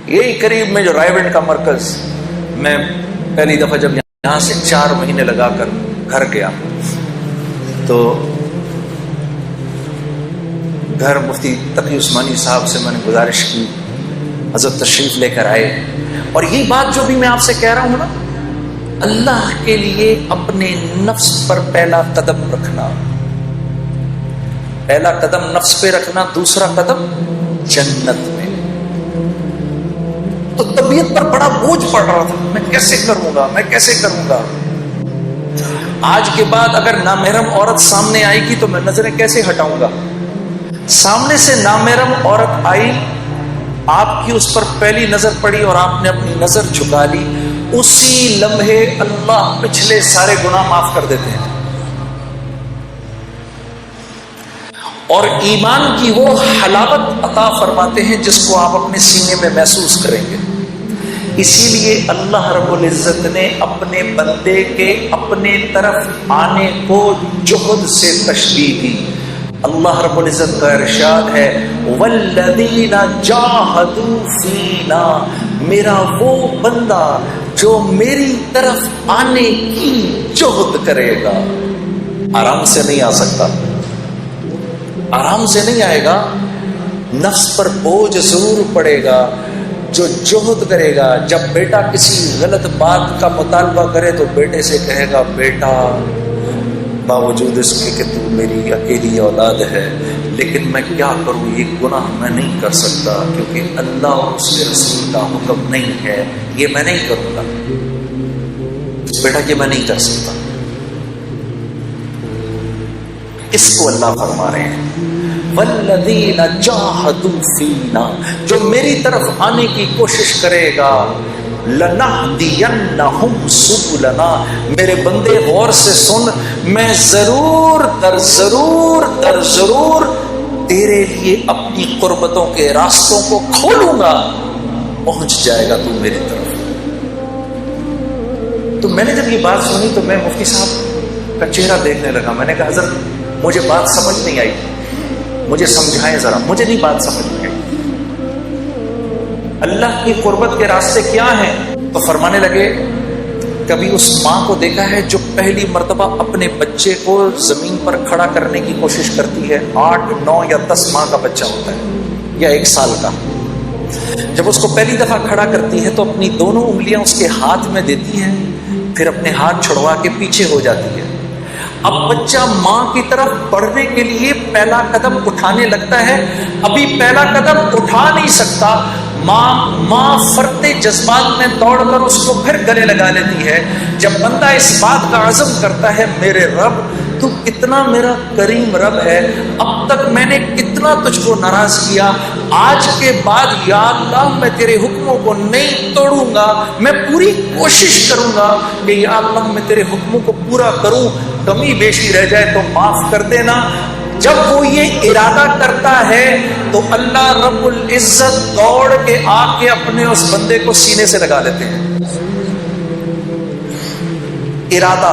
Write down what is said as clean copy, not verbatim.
یہی قریب میں جو رائے گنج کا مرکز، میں پہلی دفعہ جب یہاں سے 4 مہینے لگا کر گھر گیا تو گھر مفتی تقی عثمانی صاحب سے میں نے گزارش کی حضرت تشریف لے کر آئے، اور یہی بات جو بھی میں آپ سے کہہ رہا ہوں نا، اللہ کے لیے اپنے نفس پر پہلا قدم رکھنا، پہلا قدم نفس پہ رکھنا، دوسرا قدم جنت میں۔ تو طبیعت پر بڑا بوجھ پڑ رہا تھا، میں کیسے کروں گا، میں کیسے کروں گا۔ آج کے بعد اگر نامحرم عورت سامنے آئے گی تو میں نظریں کیسے ہٹاؤں گا؟ سامنے سے نامحرم عورت آئی، آپ کی اس پر پہلی نظر پڑی اور آپ نے اپنی نظر جھکا لی، اسی لمحے اللہ پچھلے سارے گناہ معاف کر دیتے ہیں، اور ایمان کی وہ حلاوت عطا فرماتے ہیں جس کو آپ اپنے سینے میں محسوس کریں گے۔ اسی لیے اللہ رب العزت نے اپنے بندے کے اپنے طرف آنے کو جہد سے تشبیہ دی۔ اللہ رب العزت کا ارشاد ہے والذین جاہدوا فینا، میرا وہ بندہ جو میری طرف آنے کی جہد کرے گا۔ آرام سے نہیں آ سکتا، آرام سے نہیں آئے گا، نفس پر بوجھ ضرور پڑے گا۔ جو جہد کرے گا، جب بیٹا کسی غلط بات کا مطالبہ کرے تو بیٹے سے کہے گا بیٹا باوجود اس کے کہ تو میری اکیلی اولاد ہے، لیکن میں کیا کروں، یہ گناہ میں نہیں کر سکتا کیونکہ اللہ اور اس کے رسول کا حکم نہیں ہے، یہ میں نہیں کروں گا بیٹا، یہ میں نہیں کر سکتا۔ اس کو اللہ فرما رہے ہیں والذین جاہدوا فینا، جو میری طرف آنے کی کوشش کرے گا، لنہدینہم سبلنا، میرے بندے غور سے سن، میں ضرور در ضرور تیرے لیے اپنی قربتوں کے راستوں کو کھولوں گا، پہنچ جائے گا تو میری طرف۔ تو میں نے جب یہ بات سنی تو میں مفتی صاحب کا چہرہ دیکھنے لگا، میں نے کہا حضرت مجھے بات سمجھ نہیں آئی، مجھے سمجھائیں ذرا، مجھے نہیں بات سمجھ میں آئی، اللہ کی قربت کے راستے کیا ہیں؟ تو فرمانے لگے کبھی اس ماں کو دیکھا ہے جو پہلی مرتبہ اپنے بچے کو زمین پر کھڑا کرنے کی کوشش کرتی ہے، 8، 9 یا 10 ماہ کا بچہ ہوتا ہے یا 1 سال کا، جب اس کو پہلی دفعہ کھڑا کرتی ہے تو اپنی دونوں انگلیاں اس کے ہاتھ میں دیتی ہے، پھر اپنے ہاتھ چھڑوا کے پیچھے ہو جاتی ہے۔ اب بچہ ماں کی طرف بڑھنے کے لیے پہلا قدم اٹھانے لگتا ہے، ابھی پہلا قدم اٹھا نہیں سکتا، ماں فرتے جذبات میں دوڑ کر اس کو پھر گلے لگا لیتی ہے۔ جب بندہ اس بات کا عزم کرتا ہے میرے رب تو کتنا میرا کریم رب ہے، اب تک میں نے کتنا تجھ کو ناراض کیا، آج کے بعد یا اللہ میں تیرے حکموں کو نہیں توڑوں گا، میں پوری کوشش کروں گا کہ یا اللہ میں تیرے حکموں کو پورا کروں، کمی بیشی رہ جائے تو معاف کر دینا۔ جب وہ یہ ارادہ کرتا ہے تو اللہ رب العزت دوڑ کے آ کے اپنے اس بندے کو سینے سے لگا لیتے ہیں۔ ارادہ